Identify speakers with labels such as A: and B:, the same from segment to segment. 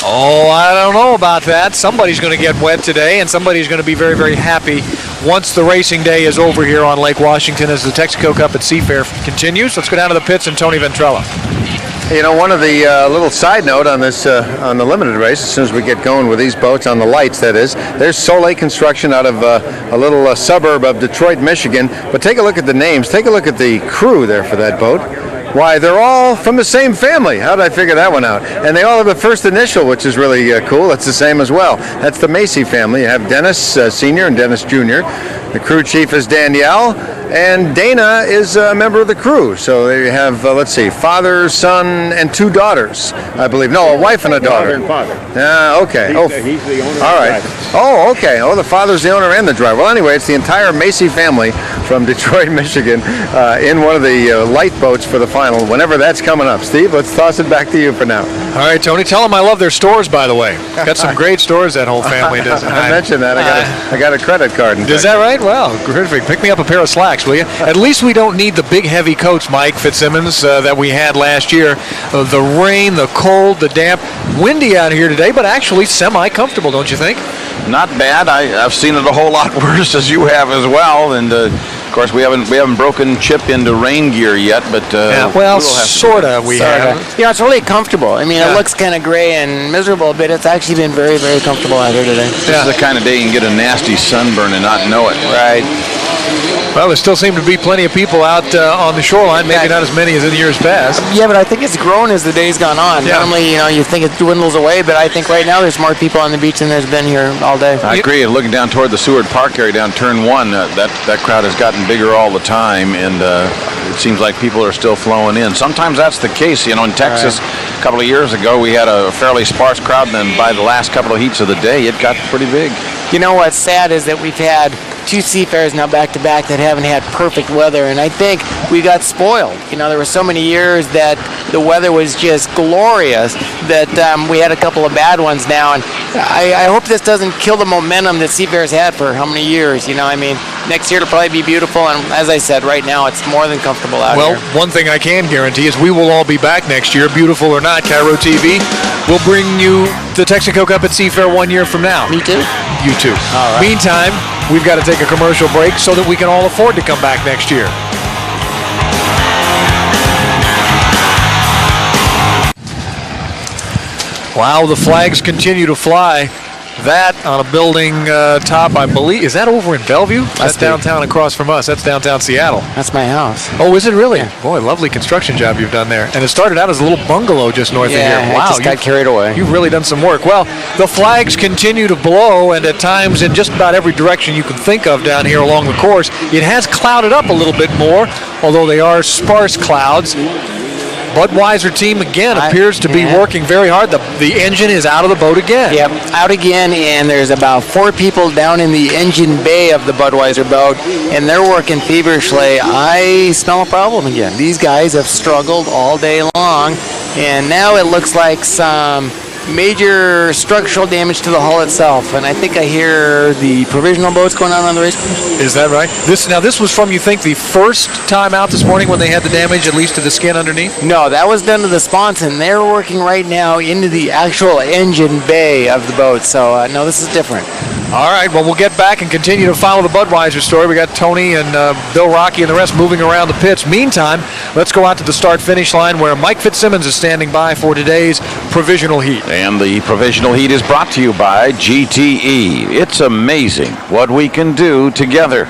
A: Oh, I don't know about that. Somebody's going to get wet today, and somebody's going to be very, very happy once the racing day is over here on Lake Washington as the Texaco Cup at Seafair continues. Let's go down to the pits and Tony Ventrella.
B: You know, one of the little side note on this on the limited race, as soon as we get going with these boats on the lights, that is, there's Soleil Construction out of a little suburb of Detroit, Michigan. But take a look at the names. Take a look at the crew there for that boat. Why, they're all from the same family. How did I figure that one out? And they all have the first initial, which is really cool. That's the same as well. That's the Macy family. You have Dennis Sr. and Dennis Jr. The crew chief is Danielle, and Dana is a member of the crew. So they have, let's see, father, son, and 2 daughters, I believe. No, a wife and a daughter.
C: Father and father.
B: Okay.
C: He's the owner.
B: All right. Oh, okay. Oh, the father's the owner and the driver. Well, anyway, it's the entire Macy family from Detroit, Michigan, in one of the light boats for the final, whenever that's coming up. Steve, let's toss it back to you for now.
A: All right, Tony, tell them I love their stores, by the way. Got some great stores, that whole family does.
B: I mentioned that. I got a credit card.
A: Is that right? Well, terrific. Pick me up a pair of slacks, will you? At least we don't need the big, heavy coats, Mike Fitzsimmons, that we had last year. The rain, the cold, the damp. Windy out here today, but actually semi-comfortable, don't you think?
D: Not bad. I've seen it a whole lot worse, as you have as well. And of course, we haven't broken Chip into rain gear yet, but
A: well, sort of. We have.
E: You know, it's really comfortable. I mean, it looks kind of gray and miserable, but it's actually been very, very comfortable out here today.
D: This is the kind of day you can get a nasty sunburn and not know it.
E: Right.
A: Well, there still seem to be plenty of people out on the shoreline, maybe not as many as in years past.
E: Yeah, but I think it's grown as the day's gone on.
A: Yeah.
E: Normally, you know, you think it dwindles away, but I think right now there's more people on the beach than there's been here all day.
D: I agree. Looking down toward the Seward Park area, down Turn 1, that crowd has gotten bigger all the time, and it seems like people are still flowing in. Sometimes that's the case. You know, in Texas, a couple of years ago, we had a fairly sparse crowd, and then by the last couple of heats of the day, it got pretty big.
E: You know what's sad is that we've had 2 Seafairs now back-to-back that haven't had perfect weather, and I think we got spoiled. You know, there were so many years that the weather was just glorious that we had a couple of bad ones now, and I hope this doesn't kill the momentum that Seafairs had for how many years. You know, I mean, next year it'll probably be beautiful, and as I said, right now it's more than comfortable out here.
A: Well, one thing I can guarantee is we will all be back next year, beautiful or not. Cairo TV will bring you the Texaco Cup at Seafair 1 year from now.
E: Me too.
A: You too.
E: All right.
A: Meantime, we've got to take a commercial break so that we can all afford to come back next year. Wow, the flags continue to fly. That on a building top, I believe. Is that over in Bellevue? That's downtown across from us. That's downtown Seattle.
E: That's my house.
A: Oh, is it really?
E: Yeah.
A: Boy, lovely construction job you've done there. And it started out as a little bungalow just north of here. Wow,
E: I just got carried away.
A: You've really done some work. Well, the flags continue to blow, and at times in just about every direction you can think of down here along the course. It has clouded up a little bit more, although they are sparse clouds. Budweiser team again appears to be working very hard. The engine is out of the boat again.
E: Yep, out again, and there's about 4 people down in the engine bay of the Budweiser boat, and they're working feverishly. I smell a problem again. These guys have struggled all day long, and now it looks like some major structural damage to the hull itself, and I think I hear the provisional boats going on the race course.
A: Is that right? This was from, you think, the first time out this morning when they had the damage, at least to the skin underneath?
E: No, that was done to the sponson. They're working right now into the actual engine bay of the boat, so no, this is different.
A: All right, well, we'll get back and continue to follow the Budweiser story. We got Tony and Bill Rocky and the rest moving around the pits. Meantime, let's go out to the start-finish line where Mike Fitzsimmons is standing by for today's provisional heat.
D: And the provisional heat is brought to you by GTE. It's amazing what we can do together.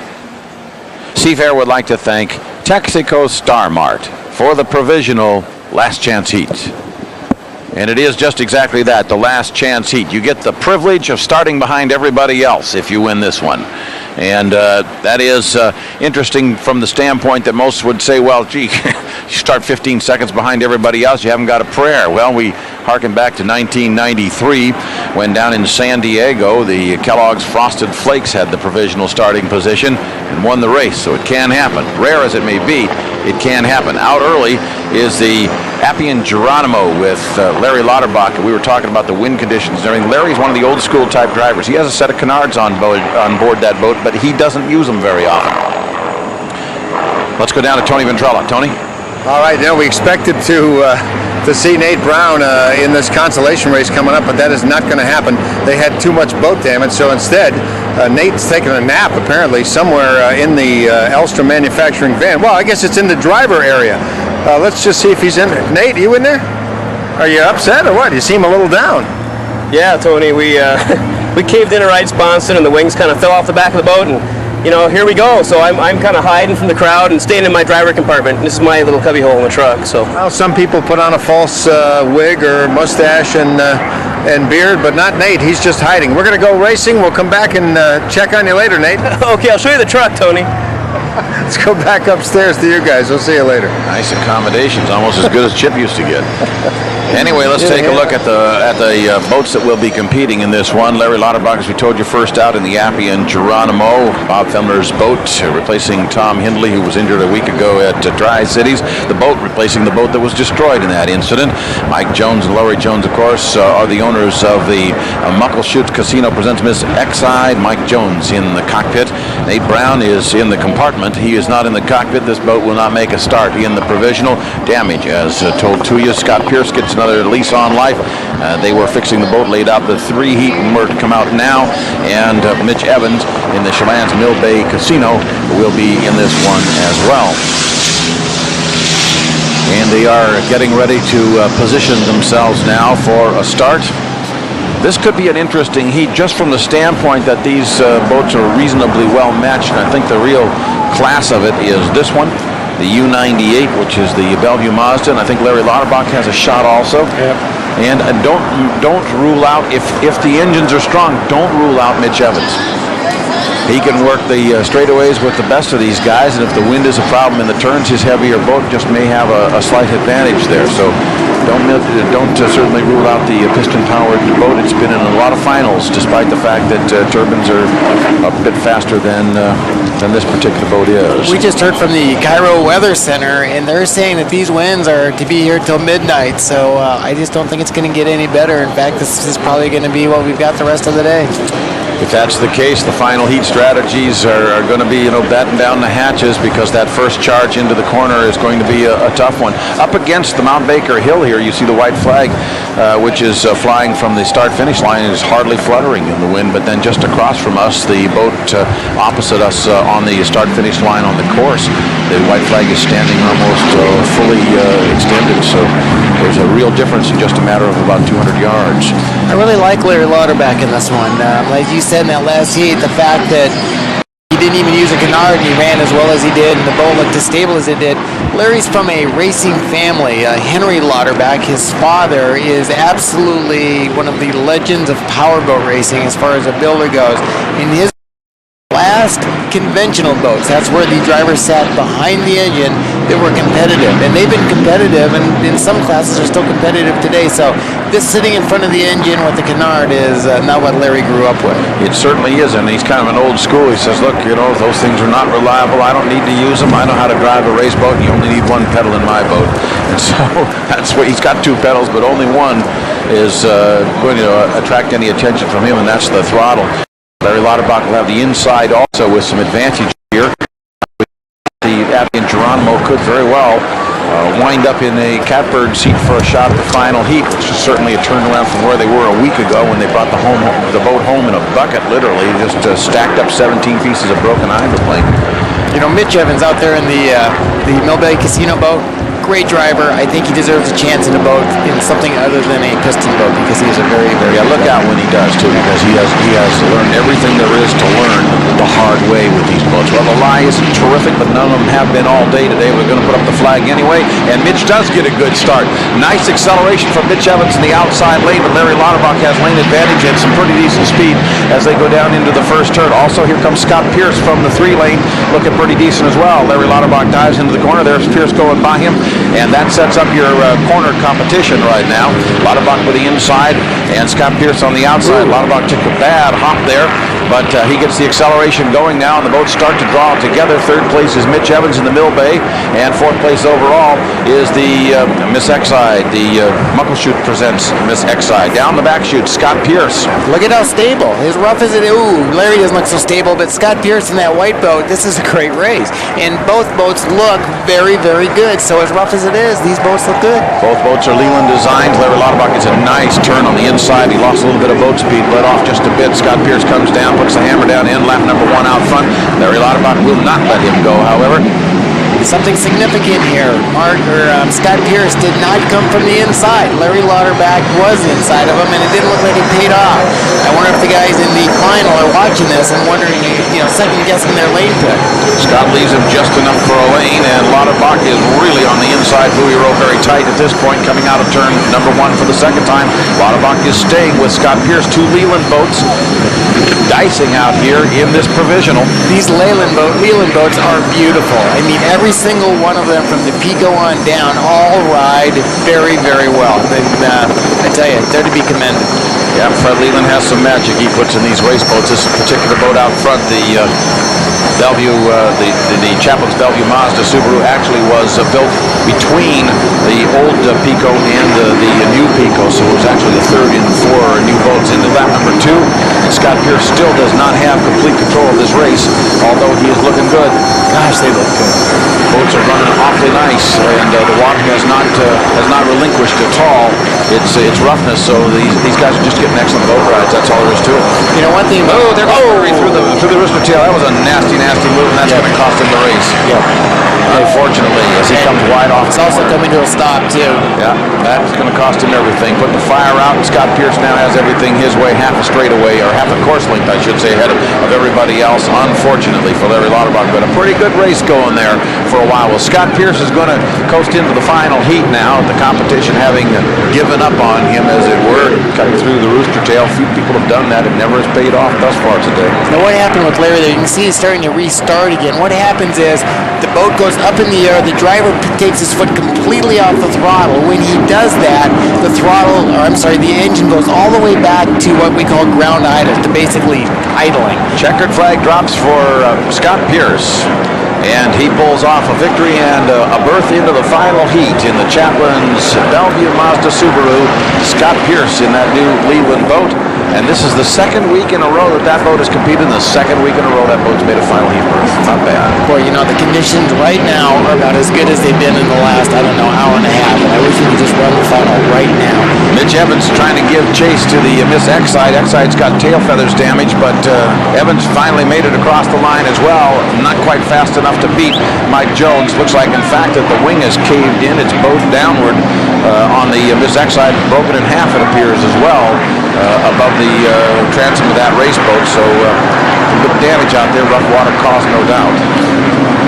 D: Seafair would like to thank Texaco Star Mart for the provisional last chance heat. And it is just exactly that, the last chance heat. You get the privilege of starting behind everybody else if you win this one. And that is interesting from the standpoint that most would say, well, gee, you start 15 seconds behind everybody else, you haven't got a prayer. Well, we harken back to 1993 when down in San Diego, the Kellogg's Frosted Flakes had the provisional starting position and won the race. So it can happen. Rare as it may be, it can happen. Out early is the Appian Geronimo with Larry Lauterbach. We were talking about the wind conditions and everything. Larry's one of the old school type drivers. He has a set of canards on board that boat, but he doesn't use them very often. Let's go down to Tony Ventrella. Tony?
B: All right, now we expected to to see Nate Brown in this consolation race coming up, but that is not going to happen. They had too much boat damage, so instead, Nate's taking a nap apparently somewhere in the Elstrom manufacturing van. Well, I guess it's in the driver area. Let's just see if he's in there. Nate, you in there? Are you upset or what? You seem a little down.
C: Yeah, Tony, we caved in a right sponson and the wings kind of fell off the back of the boat, and here we go. So I'm kind of hiding from the crowd and staying in my driver compartment. This is my little cubby hole in the truck. So
B: well, some people put on a false wig or mustache and beard, but not Nate. He's just hiding. We're going to go racing. We'll come back and check on you later, Nate.
C: Okay, I'll show you the truck, Tony.
B: Let's go back upstairs to you guys. We'll see you later.
D: Nice accommodations, almost as good as Chip used to get. Anyway, let's take a look at the boats that will be competing in this one. Larry Lauterbach, as we told you, first out in the Appian Geronimo. Bob Femmler's boat replacing Tom Hindley, who was injured a week ago at Tri-Cities. The boat replacing the boat that was destroyed in that incident. Mike Jones and Laurie Jones, of course, are the owners of the Muckleshoot Casino presents Miss Exide. Mike Jones in the cockpit. Nate Brown is in the compartment. He is not in the cockpit. This boat will not make a start. He in the provisional. Damage, as told to you. Scott Pierce gets another lease on life. They were fixing the boat, laid out the 3 heat, and were to come out now. And Mitch Evans in the Chelan's Mill Bay Casino will be in this one as well. And they are getting ready to position themselves now for a start. This could be an interesting heat just from the standpoint that these boats are reasonably well matched. And I think the real class of it is this one, the U98, which is the Bellevue Mazda, and I think Larry Lauterbach has a shot also.
A: Yep.
D: And don't rule out, if the engines are strong, don't rule out Mitch Evans. He can work the straightaways with the best of these guys, and if the wind is a problem in the turns, his heavier boat just may have a slight advantage there. So don't certainly rule out the piston-powered boat. It's been in a lot of finals, despite the fact that turbines are a bit faster than this particular boat is.
E: We just heard from the Kiro Weather Center, and they're saying that these winds are to be here till midnight. So I just don't think it's going to get any better. In fact, this is probably going to be what we've got the rest of the day.
D: If that's the case, the final heat strategies are going to be, batten down the hatches, because that first charge into the corner is going to be a tough one. Up against the Mount Baker Hill here, you see the white flag, which is flying from the start-finish line, is hardly fluttering in the wind. But then just across from us, the boat opposite us on the start-finish line on the course, the white flag is standing almost fully extended. So there's a real difference in just a matter of about 200 yards.
E: I really like Larry Lauterbach in this one. Like you said in that last heat, the fact that he didn't even use a canard and he ran as well as he did and the boat looked as stable as it did. Larry's from a racing family. Henry Lauterbach, his father, is absolutely one of the legends of powerboat racing as far as a builder goes. In his last conventional boats, that's where the driver sat behind the engine, that were competitive, and they've been competitive, and in some classes are still competitive today. So this sitting in front of the engine with the canard is not what Larry grew up with.
D: It certainly is, and he's kind of an old school. He says, look, those things are not reliable. I don't need to use them. I know how to drive a race boat. You only need one pedal in my boat. And so that's what he's got, 2 pedals, but only one is going to attract any attention from him, and that's the throttle. Larry Lauterbach will have the inside also with some advantage here. The Appian Geronimo could very well wind up in a catbird seat for a shot at the final heat, which is certainly a turnaround from where they were a week ago when they brought the boat home in a bucket, literally, just stacked up 17 pieces of broken hydroplane.
E: Mitch Evans out there in the Mill Bay Casino boat, great driver. I think he deserves a chance in a boat in something other than a piston boat, because he is a very, very
D: look out when he does too, because he has learned everything there is to learn the hard way with these boats. Well, the lie isn't terrific, but none of them have been all day today. We're going to put up the flag anyway, and Mitch does get a good start. Nice acceleration from Mitch Evans in the outside lane, but Larry Lauterbach has lane advantage and some pretty decent speed as they go down into the first turn. Also, here comes Scott Pierce from the 3 lane, looking pretty decent as well. Larry Lauterbach dives into the corner. There's Pierce going by him. And that sets up your corner competition right now. Lauterbach with the inside and Scott Pierce on the outside. Lauterbach took a bad hop there, but he gets the acceleration going now, and the boats start to draw together. 3rd place is Mitch Evans in the Mill Bay, and 4th place overall is the Miss Exide. The Muckleshoot presents Miss Exide. Down the back chute, Scott Pierce.
E: Look at how stable. As rough as it is. Ooh, Larry doesn't look so stable, but Scott Pierce in that white boat, this is a great race. And both boats look very, very good. So as rough rough as it is, these boats look good.
D: Both boats are Leland designed. Larry Lauterbach gets a nice turn on the inside. He lost a little bit of boat speed, let off just a bit. Scott Pierce comes down, puts the hammer down in, lap number 1 out front. Larry Lauterbach will not let him go, however.
E: Something significant here. Scott Pierce did not come from the inside. Larry Lauterbach was inside of him, and it didn't look like it paid off. I wonder if the guys in the final are watching this and wondering, second guessing their lane pick.
D: Scott leaves him just enough for a lane, and Lauterbach is really on the inside buoy row very tight at this point, coming out of turn number 1 for the second time. Lauterbach is staying with Scott Pierce. 2 Leland boats dicing out here in this provisional.
E: These Leland boats are beautiful. I mean, every single one of them from the Pico on down all ride very, very well. I tell you, they're to be commended.
D: Yeah, Fred Leland has some magic he puts in these race boats. This particular boat out front, the Bellevue, the Chaplin's Bellevue Mazda Subaru actually was built between the old Pico and the new Pico, so it was actually the third in 4 new boats into lap number 2. And Scott Pierce still does not have complete control of this race, although he is looking good.
E: Gosh, they look good.
D: Boats are running awfully nice, and the water has not relinquished at all its roughness. So these guys are just getting excellent boat rides. That's all there is to it.
E: You know, one thing.
D: They're going through the rooster tail. That was a nasty move, and that's going to cost him the race. Unfortunately, as he comes wide off.
E: It's also coming to a stop too.
D: Yeah, that's going to cost him everything. Put the fire out, and Scott Pierce now has everything his way, half a straightaway, or half a course length, I should say, ahead of everybody else. Unfortunately for Larry Lauterbach, but a pretty good race going there for a while. Well, Scott Pierce is going to coast into the final heat now, the competition having given up on him, as it were, cutting through the rooster tail. Few people have done that. It never has paid off thus far today.
E: Now, what happened with Larry there? You can see he's starting to restart again. What happens is the boat goes up in the air, the driver takes his foot completely off the throttle. When he does that, the engine goes all the way back to what we call ground idle, to basically idling.
D: Checkered flag drops for Scott Pierce, and he pulls off a victory and a berth into the final heat in the Chaplin's Bellevue Mazda Subaru. Scott Pierce in that new Leland boat. And this is the second week in a row that boat has competed, and the second week in a row that boat's made a final heat berth. Not bad.
E: Boy, the conditions right now are about as good as they've been in the last, hour and a half. And I wish we could just run the final right now.
D: Mitch Evans trying to give chase to the Miss Exide. Exide's got tail feathers damaged, but Evans finally made it across the line as well. Not quite fast enough to beat Mike Jones. Looks like, in fact, that the wing has caved in. It's bowed downward on the Miss Exide, broken in half, it appears, as well, above the transom of that race boat. So a bit of damage out there. Rough water caused, no doubt.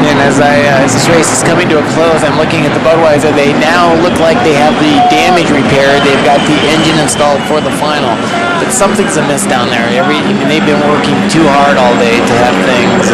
E: And as this race is coming to a close, I'm looking at the Budweiser. They now look like they have the damage repaired. They've got the engine installed for the final. But something's amiss down there. They've been working too hard all day to have things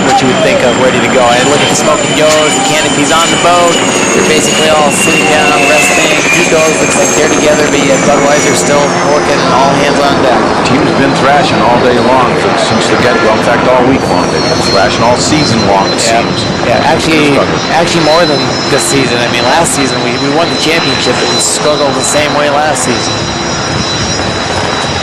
E: what you would think of ready to go. I look at the Smoking Joes, the canopies on the boat. They're basically all sitting down, resting. Pico's looks like they're together, but yet Budweiser's still working, all hands on deck.
D: Team's been thrashing all day long since the get-go. In fact, all week long. They've been thrashing all season long, it seems.
E: Yeah, actually more than this season. Last season we won the championship, but we struggled the same way last season.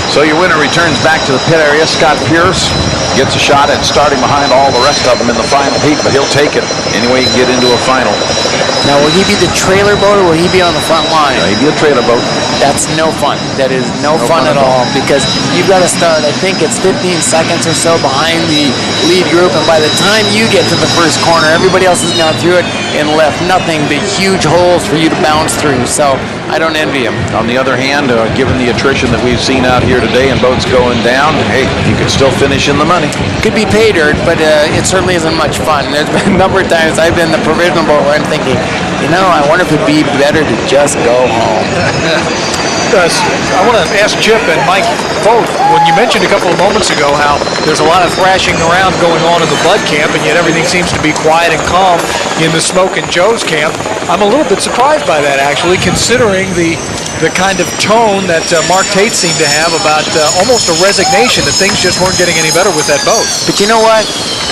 D: So your winner returns back to the pit area. Scott Pierce gets a shot at starting behind all the rest of them in the final heat, but he'll take it any way he can get into a final.
E: Now, will he be the trailer boat or will he be on the front line?
D: He'd be a trailer boat.
E: That's no fun. That is no fun at all, because you've got to start, I think it's 15 seconds or so behind the lead group, and by the time you get to the first corner, everybody else has gone through it and left nothing but huge holes for you to bounce through. So I don't envy him.
D: On the other hand, given the attrition that we've seen out here today and boats going down, hey, you could still finish in the money.
E: Could be pay dirt, but it certainly isn't much fun. There's been a number of times I've been in the provisional boat where I'm thinking, I wonder if it'd be better to just go home.
A: I want to ask Chip and Mike both, when you mentioned a couple of moments ago how there's a lot of thrashing around going on in the Bud camp, and yet everything seems to be quiet and calm in the Smoke and Joe's camp. I'm a little bit surprised by that, actually, considering the kind of tone that Mark Tate seemed to have about almost a resignation that things just weren't getting any better with that boat.
E: But you know what?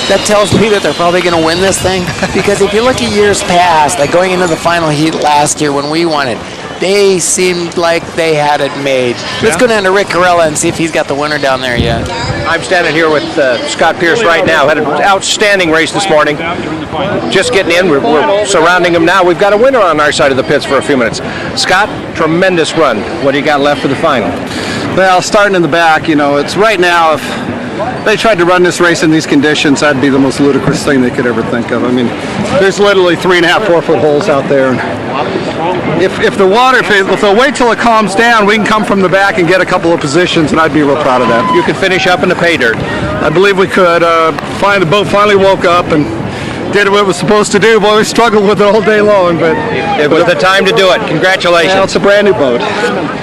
E: That tells me that they're probably going to win this thing. Because if you look at years past, like going into the final heat last year when we won it, they seemed like they had it made. Let's go down to Rick Corella and see if he's got the winner down there yet.
F: I'm standing here with Scott Pierce right now. Had an outstanding race this morning. Just getting in. We're surrounding him now. We've got a winner on our side of the pits for a few minutes. Scott, tremendous run. What do you got left for the final?
G: Well, starting in the back, it's right now, if they tried to run this race in these conditions, that'd be the most ludicrous thing they could ever think of. I mean, there's literally 3.5, 4 foot holes out there. If the water, if they'll wait till it calms down, we can come from the back and get a couple of positions, and I'd be real proud of that.
F: You could finish up in the pay dirt.
G: I believe we could. The boat finally woke up and did what it was supposed to do. Boy, we struggled with it all day long, but
F: it was the time to do it. Congratulations.
G: Now it's a brand new boat.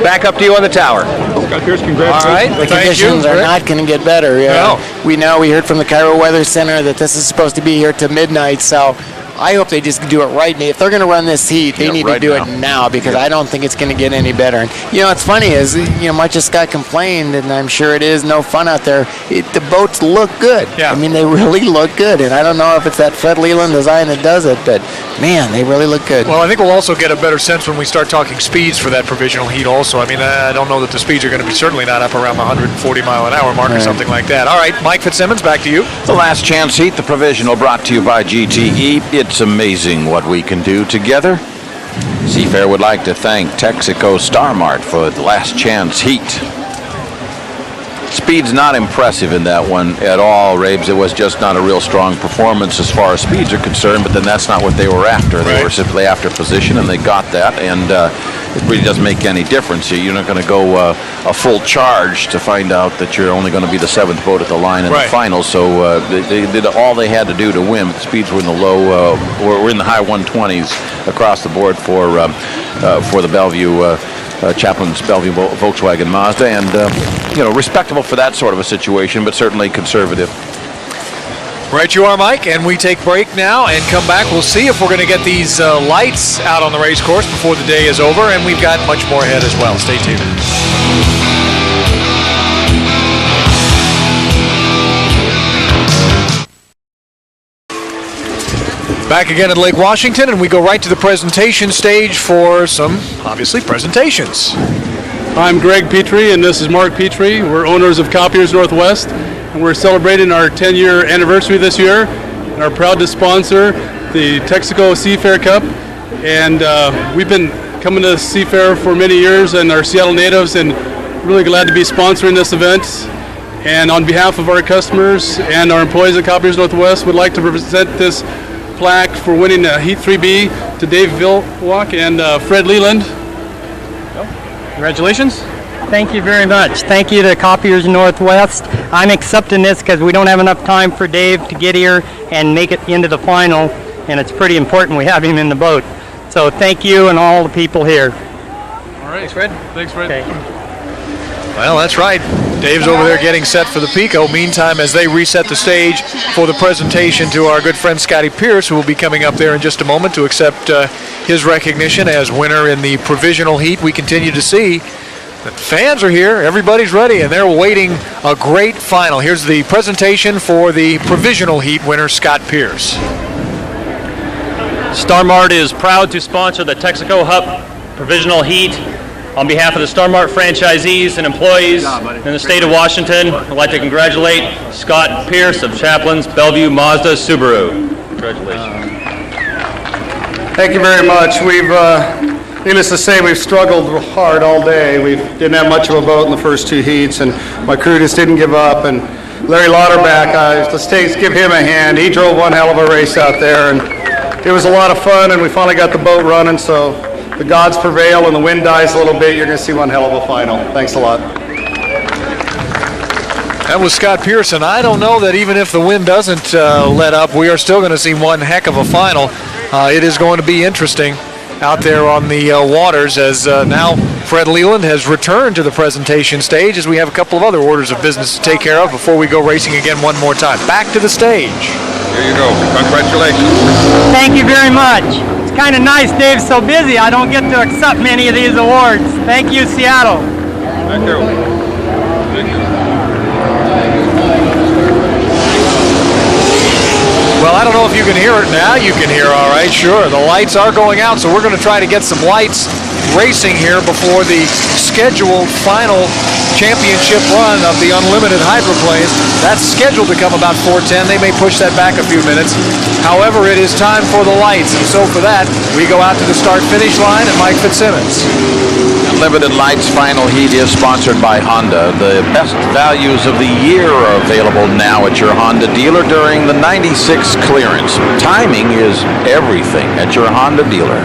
F: Back up to you on the tower.
G: Scott Pierce, congratulations.
E: All right, the conditions are not going to get better. Yeah. We heard from the Kiro Weather Center that this is supposed to be here to midnight, so I hope they just do it right now. If they're going to run this heat, they need to do it now because I don't think it's going to get any better. And what's funny is, much as Scott complained, and I'm sure it is no fun out there, the boats look good.
A: Yeah.
E: I mean, they really look good. And I don't know if it's that Fred Leland design that does it, but man, they really look good.
A: Well, I think we'll also get a better sense when we start talking speeds for that provisional heat also. I mean, I don't know that the speeds are going to be certainly not up around the 140 mile an hour mark or something like that. All right, Mike Fitzsimmons, back to you.
D: The last chance heat, the provisional brought to you by GTE. It's amazing what we can do together. Seafair would like to thank Texaco Star Mart for the last chance heat. Speed's not impressive in that one at all, Rabes. It was just not a real strong performance as far as speeds are concerned, but then that's not what they were after. They were simply after position, and they got that, and it really doesn't make any difference. You're not going to go a full charge to find out that you're only going to be the 7th boat at the line in the final, so they did all they had to do to win. The speeds were in the were in the high 120s across the board for the Bellevue Chaplin's Bellevue Volkswagen Mazda, and respectable for that sort of a situation, but certainly conservative.
A: Right you are, Mike, and we take break now and come back. We'll see if we're going to get these lights out on the race course before the day is over, and we've got much more ahead as well. Stay tuned. Back again at Lake Washington, and we go right to the presentation stage for some, obviously, presentations.
H: I'm Greg Petrie, and this is Mark Petrie. We're owners of Copiers Northwest, and we're celebrating our 10-year anniversary this year, and are proud to sponsor the Texaco Seafair Cup. And we've been coming to Seafair for many years and are Seattle natives, and really glad to be sponsoring this event. And on behalf of our customers and our employees at Copiers Northwest, would like to present this plaque for winning Heat 3B to Dave Vilwalk and Fred Leland.
I: Congratulations. Thank you very much. Thank you to Copiers Northwest. I'm accepting this because we don't have enough time for Dave to get here and make it into the final, and it's pretty important we have him in the boat. So thank you and all the people here.
H: All right. Thanks, Fred. Thanks, Fred.
I: Okay.
A: Well, that's right. Dave's over there getting set for the Pico. Meantime, as they reset the stage for the presentation to our good friend Scotty Pierce, who will be coming up there in just a moment to accept his recognition as winner in the provisional heat, we continue to see that the fans are here, everybody's ready, and they're waiting a great final. Here's the presentation for the provisional heat winner, Scott Pierce.
J: Star Mart is proud to sponsor the Texaco Hub Provisional Heat. On behalf of the Star Mart franchisees and employees in the state of Washington, I'd like to congratulate Scott Pierce of Chaplin's Bellevue Mazda Subaru. Congratulations.
G: Thank you very much. We've, needless to say, we've struggled hard all day. We didn't have much of a boat in the first 2 heats, and my crew just didn't give up. And Larry Lauterbach, let's give him a hand. He drove one hell of a race out there, and it was a lot of fun, and we finally got the boat running, so the gods prevail and the wind dies a little bit. You're going to see one hell of a final. Thanks a lot.
A: That was Scott Pearson. I don't know that even if the wind doesn't let up, we are still going to see one heck of a final. It is going to be interesting out there on the waters as now Fred Leland has returned to the presentation stage as we have a couple of other orders of business to take care of before we go racing again one more time. Back to the stage.
B: Here you go. Congratulations.
I: Thank you very much. It's kind of nice Dave's so busy I don't get to accept many of these awards. Thank you, Seattle.
B: Thank you. Thank you.
A: Well, I don't know if you can hear it now. You can hear all right, sure. The lights are going out, so we're going to try to get some lights racing here before the scheduled final championship run of the unlimited hydroplanes. That's scheduled to come about 4:10. They may push that back a few minutes. However, it is time for the lights, and so for that, we go out to the start-finish line and Mike Fitzsimmons.
D: Unlimited Lights Final Heat is sponsored by Honda. The best values of the year are available now at your Honda dealer during the 96 clearance. Timing is everything at your Honda dealer.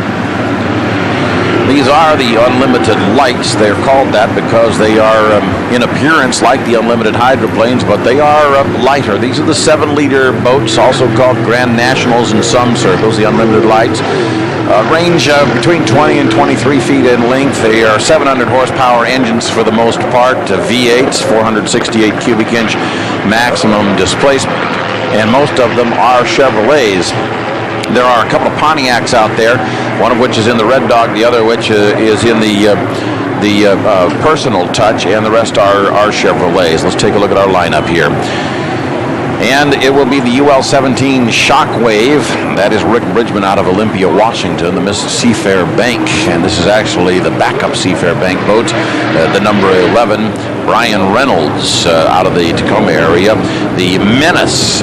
D: These are the Unlimited Lights. They're called that because they are in appearance like the Unlimited hydroplanes, but they are lighter. These are the 7-liter boats, also called Grand Nationals in some circles, the Unlimited Lights. Range between 20 and 23 feet in length. They are 700 horsepower engines for the most part, V8s, 468 cubic inch maximum displacement, and most of them are Chevrolets. There are a couple of Pontiacs out there, one of which is in the Red Dog, the other which is in the Personal Touch, and the rest are Chevrolets. Let's take a look at our lineup here. And it will be the UL-17 Shockwave. That is Rick Bridgman out of Olympia, Washington, the Miss Seafair Bank. And this is actually the backup Seafair Bank boat, the number 11, Brian Reynolds out of the Tacoma area. The Menace,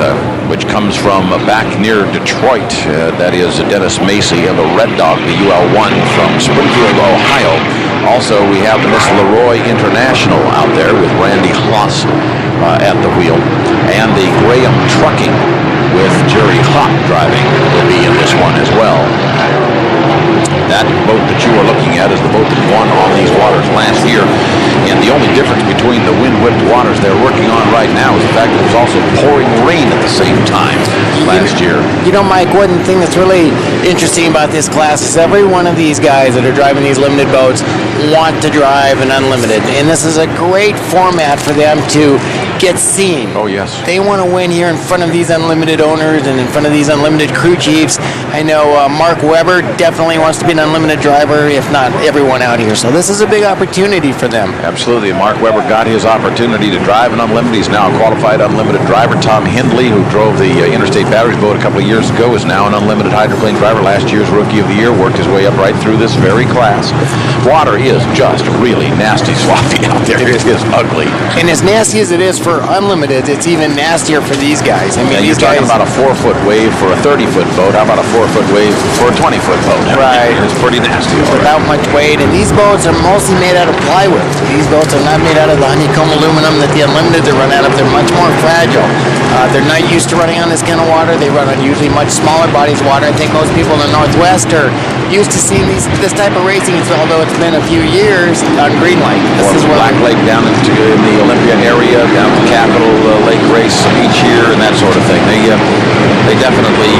D: which comes from back near Detroit, that is Dennis Macy, and the Red Dog, the UL-1 from Springfield, Ohio. Also, we have the Miss Leroy International out there with Randy Haas at the wheel. And the Graham Trucking with Jerry Hawk driving will be in this one as well. That boat that you are looking at is the boat that won on these waters last year. And the only difference between the wind-whipped waters they're working on right now is the fact that it was also pouring rain at the same time last year.
E: You know, Mike, one thing that's really interesting about this class is every one of these guys that are driving these limited boats want to drive an unlimited. And this is a great format for them to get seen.
D: Oh, yes.
E: They want to win here in front of these unlimited owners and in front of these unlimited crew chiefs. I know Mark Webber definitely wants to be an unlimited driver, if not everyone out here. So this is a big opportunity for them.
D: Absolutely. Mark Webber got his opportunity to drive an unlimited. He's now a qualified unlimited driver. Tom Hindley, who drove the Interstate Batteries boat a couple of years ago, is now an unlimited hydroplane driver. Last year's Rookie of the Year, worked his way up right through this very class. Water is just really nasty, sloppy out there. It is ugly.
E: And as nasty as it is for unlimited, it's even nastier for these guys. I mean,
D: you're talking about a 4-foot wave for a 30-foot boat. How about a 4-foot wave for a 20-foot boat?
E: Right.
D: It's pretty nasty.
E: Without much weight, and these boats are mostly made out of plywood. These boats are not made out of the honeycomb aluminum that the unlimiteds are run out of. They're much more fragile. They're not used to running on this kind of water. They run on usually much smaller bodies of water. I think most people in the Northwest are used to seeing this type of racing, although it's been a few years on Greenlight. This is
D: Black Lake down in the Olympia area, down to Capitol Lake race each year, and that sort of thing. They definitely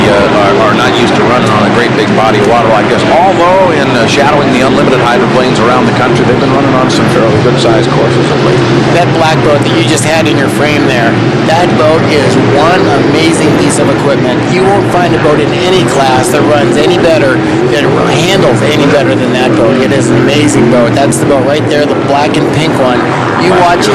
D: are not used to running on a great big body of water like this. Although in shadowing the unlimited hydroplanes around the country, they've been running on some fairly good-sized courses of late.
E: That black boat that you just had in your frame there, that boat is one amazing piece of equipment. You won't find a boat in any class that runs any better, that handles any better than that boat. It is an amazing boat. That's the boat right there, the black and pink one. You watch it.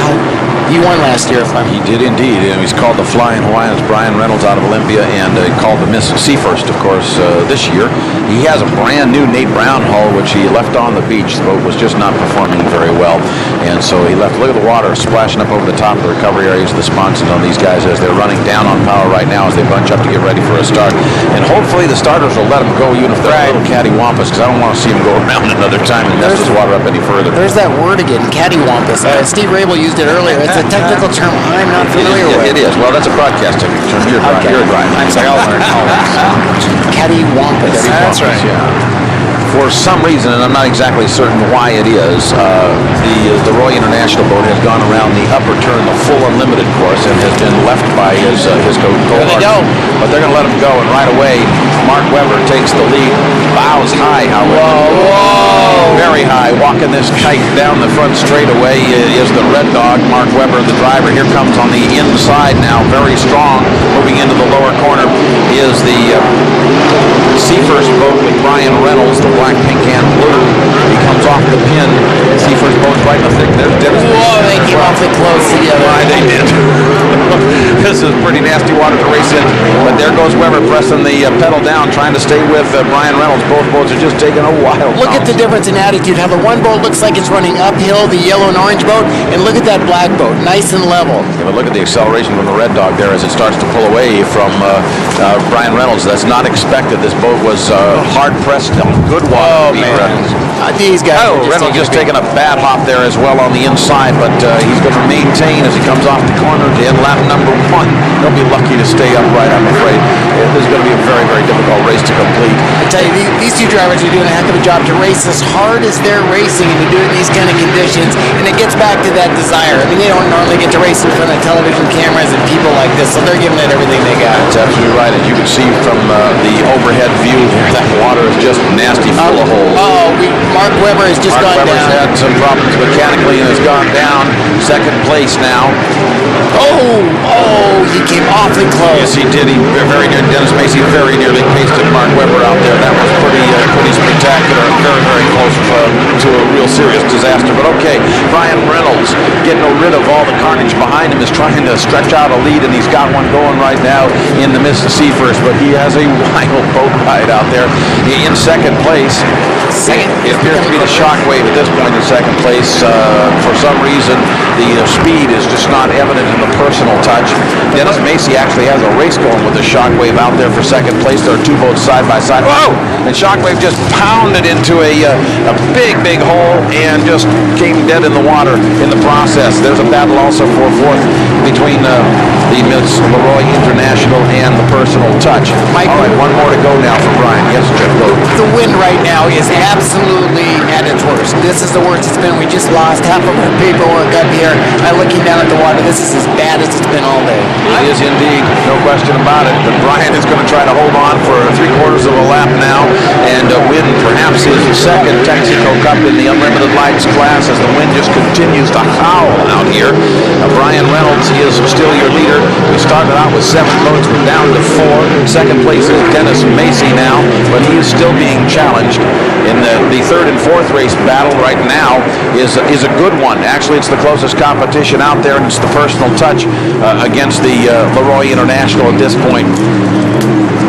E: He won last year,
D: He did indeed. He's called the Flying Hawaiians, Brian Reynolds out of Olympia, and called the Miss Seafirst, of course, this year. He has a brand new Nate Brown hull, which he left on the beach. The boat was just not performing very well, and so he left. Look at the water splashing up over the top of the recovery areas of the sponsons on these guys as they're running down on power right now as they bunch up to get ready for a start. And hopefully the starters will let them go, even if they're a little cattywampus, because I don't want to see them go around another time and mess this water up any further.
E: There's that word again, cattywampus. Steve Rabel used it earlier. It's a technical term I'm not familiar with.
D: It is. Well, that's a broadcast technical term. You're right.
E: I'm sorry, I'll learn. Cattywampus.
D: That's right. Yeah. For some reason, and I'm not exactly certain why it is, the Roy International boat has gone around the upper turn, the full unlimited course, and has been left by his co-partner. But they're going to let him go, and right away, Mark Webber takes the lead, bows high, however. Whoa! Very high. Walking this kite down the front straightaway is the Red Dog, Mark Webber, the driver. Here comes on the inside now, very strong. Moving into the lower corner is the Seafirst boat with Brian Reynolds, the black, pink, and blue. He comes off the pin. Seafirst boat's right in the thick. There's Dennis.
E: Whoa, they came awfully close together.
D: Right, they did. This is pretty nasty water to race in. But there goes Webber pressing the pedal down, trying to stay with Brian Reynolds. Both boats are just taking a wild
E: Look at the difference in attitude. How the one boat looks like it's running uphill, the yellow and orange boat, and look at that black boat, nice and level.
D: Yeah, but look at the acceleration from the Red Dog there as it starts to pull away from Brian Reynolds. That's not expected. This boat was hard pressed on good water.
E: These guys.
D: Reynolds just taking a bad hop there as well on the inside, but he's going to maintain as he comes off the corner to end lap number 1. He'll be lucky to stay upright, I'm afraid. This is going to be a very, very difficult race to complete.
E: I tell you, these two drivers are doing a heck of a job to race as hard as they're racing and to do it in these kind of conditions, and it gets back to that desire. I mean, they don't normally get to race in front of television cameras and people like this, so they're giving it everything they got.
D: That's absolutely right. As you can see from the overhead view, that water is just nasty full of holes.
E: Mark Webber has just gone
D: Webber's
E: down.
D: had some problems mechanically and has gone down. Second place now.
E: He came awfully close.
D: Yes, he did. He very near Dennis Macy, very nearly pasted Mark Webber out there. That was pretty spectacular. Very, very close to a real serious disaster. But okay, Brian Reynolds getting rid of all the carnage behind him is trying to stretch out a lead, and he's got one going right now in the Mississippi first. But he has a wild boat ride out there in second place. It appears to be the Shockwave at this point in second place. For some reason, the speed is just not evident in the personal touch. Dennis Macy actually has a race going with the Shockwave out there for second place. There are two boats side by side. Whoa! And Shockwave just pounded into a big hole and just came dead in the water in the process. There's a battle also for fourth between the Miss Leroy International and the personal touch. All right, one more to go now for Brian. Yes, Jeff, go.
E: The wind right now is absolutely at its worst. This is the worst it's been. We just lost half of our paperwork up here. Looking down at the water, this is as bad as it's been all day.
D: It is indeed, no question about it. But Brian is going to try to hold on for 3/4 of a lap now and win perhaps his second Texaco Cup in the Unlimited Lights class as the wind just continues to howl out here. Brian Reynolds is still your leader. We started out with 7 votes. We're down to 4. Second place is Dennis Macy now, but he is still being challenged. In the third and fourth race battle right now is a good one. Actually, it's the closest competition out there, and it's the personal touch against the Leroy International at this point.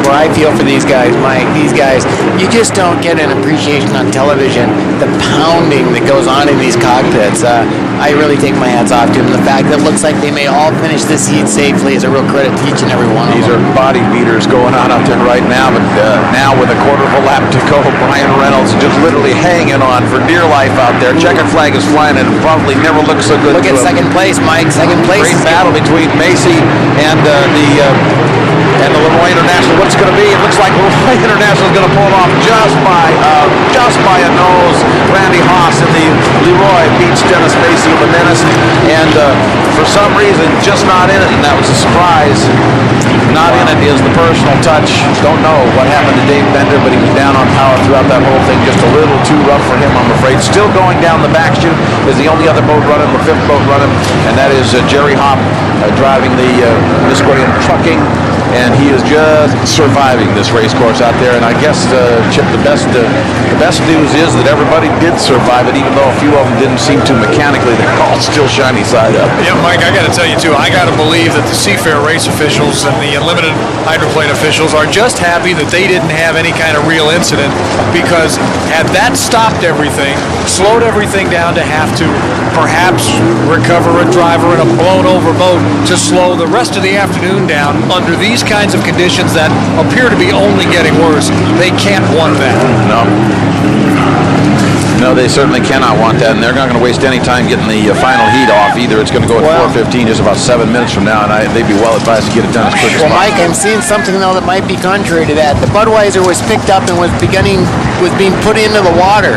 E: Well, I feel for these guys, Mike. These guys, you just don't get an appreciation on television, the pounding that goes on in these cockpits. I really take my hats off to them. The fact that it looks like they may all finish this heat safely is a real credit to each and every one of them.
D: These are body beaters going on out there right now, but now with a 1/4 of a lap to go, Brian Reynolds just literally hanging on for dear life out there. Checkered flag is flying, and it probably never looks so good.
E: Look at second place, Mike. Second place.
D: Great battle between Macy and the Leroy International. What's it going to be? It looks like Leroy International is going to pull it off just by a nose. Randy Haas in the Leroy beats Dennis Macy in the Menace, and for some reason, just not in it, and that was a surprise. Not in it is the personal touch. Don't know what happened to Dave Bender, but he was down on power throughout that whole thing. Just a little too rough for him, I'm afraid. Still going down the back chute is the only other boat running, the 5th boat running, and that is Jerry Hopp driving the Nisquallion Trucking. And he is just surviving this race course out there. And I guess, Chip, the best news is that everybody did survive it, even though a few of them didn't seem to mechanically. They're all still shiny side up.
A: Yeah, Mike, I got to tell you, too, I got to believe that the Seafair race officials and the Unlimited Hydroplane officials are just happy that they didn't have any kind of real incident, because had that stopped everything, slowed everything down to have to perhaps recover a driver in a blown-over boat to slow the rest of the afternoon down under these kinds of conditions that appear to be only getting worse, they can't want that.
D: No, they certainly cannot want that, and they're not going to waste any time getting the final heat off either. It's going to go at 4:15, just about 7 minutes from now, and they'd be well advised to get it done as quick as possible.
E: Well, Mike, I'm seeing something, though, that might be contrary to that. The Budweiser was picked up and was being put into the water.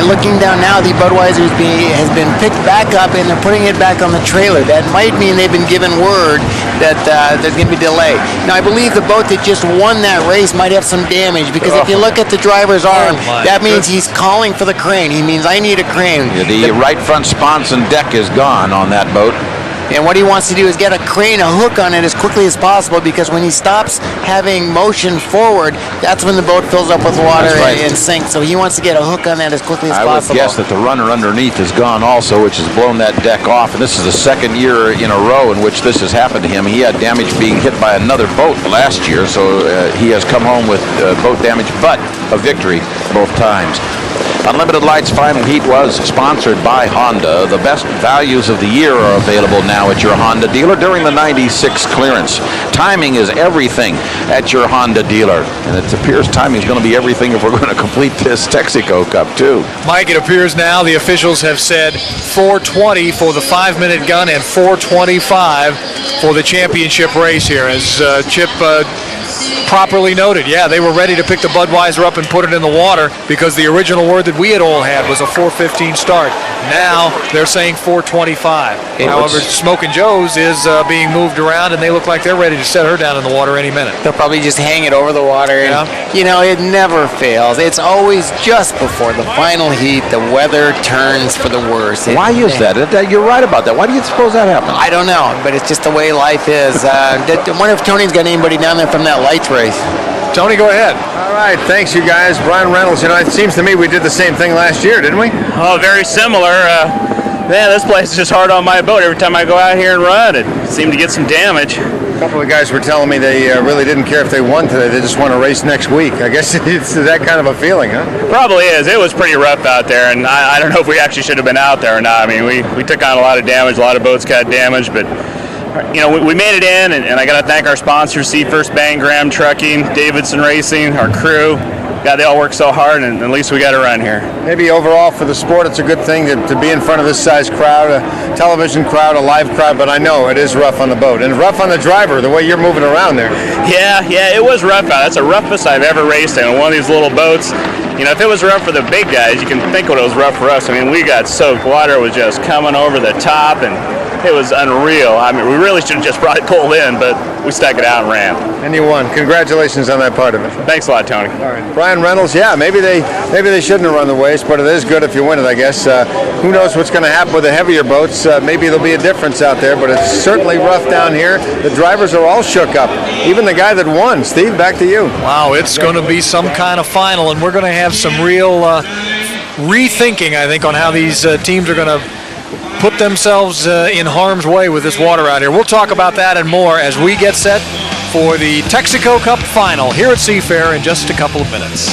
E: Looking down now, the Budweiser has been picked back up, and they're putting it back on the trailer. That might mean they've been given word that there's going to be a delay. Now, I believe the boat that just won that race might have some damage, because if you look at the driver's arm, that means he's calling for the crane. He means, I need a crane.
D: Yeah, the right front sponson deck is gone on that boat.
E: And what he wants to do is get a crane, a hook on it as quickly as possible, because when he stops having motion forward, that's when the boat fills up with water and sinks. So he wants to get a hook on that as quickly as possible.
D: I would guess that the runner underneath is gone also, which has blown that deck off. And this is the second year in a row in which this has happened to him. He had damage being hit by another boat last year, so he has come home with boat damage, but a victory both times. Unlimited Lights Final Heat was sponsored by Honda. The best values of the year are available now at your Honda dealer during the 96 clearance. Timing is everything at your Honda dealer. And it appears timing is going to be everything if we're going to complete this Texaco Cup, too.
A: Mike, it appears now the officials have said 4:20 for the 5-minute gun and 4:25 for the championship race here. As Chip properly noted, yeah, they were ready to pick the Budweiser up and put it in the water because the original word that we had all had was a 4:15 start. Now they're saying 4:25. However, Smokin' Joe's is being moved around, and they look like they're ready to set her down in the water any minute.
E: They'll probably just hang it over the water. And, you know, it never fails. It's always just before the final heat, the weather turns for the worse.
D: Why is that? You're right about that. Why do you suppose that happens?
E: I don't know, but it's just the way life is. I wonder if Tony's got anybody down there from that lights race.
A: Tony, go ahead.
B: All right, thanks, you guys. Brian Reynolds, you know, it seems to me we did the same thing last year, didn't we?
J: Oh, very similar. Man, this place is just hard on my boat. Every time I go out here and run, it seemed to get some damage.
B: A couple of guys were telling me they really didn't care if they won today. They just want to race next week. I guess it's that kind of a feeling, huh?
J: Probably is. It was pretty rough out there, and I don't know if we actually should have been out there or not. I mean, we took on a lot of damage. A lot of boats got damaged, but you know, we made it in, and I got to thank our sponsors, Seafirst, Bang Graham Trucking, Davidson Racing, our crew. God, they all work so hard, and at least we got to run here.
B: Maybe overall for the sport, it's a good thing to be in front of this size crowd, a television crowd, a live crowd, but I know it is rough on the boat, and rough on the driver, the way you're moving around there.
J: Yeah, it was rough out. That's the roughest I've ever raced in one of these little boats. You know, if it was rough for the big guys, you can think what it was rough for us. I mean, we got soaked. Water was just coming over the top, and it was unreal. I mean, we really should have just probably pulled in, but we stuck it out and ran.
B: And you won. Congratulations on that part of it.
J: Thanks a lot, Tony.
B: All right. Brian Reynolds, yeah, maybe they shouldn't have run the waste, but it is good if you win it, I guess. Who knows what's going to happen with the heavier boats? Maybe there'll be a difference out there, but it's certainly rough down here. The drivers are all shook up. Even the guy that won. Steve, back to you.
A: Wow, it's going to be some kind of final, and we're going to have some real rethinking, I think, on how these teams are going to put themselves in harm's way with this water out here. We'll talk about that and more as we get set for the Texaco Cup final here at Seafair in just a couple of minutes.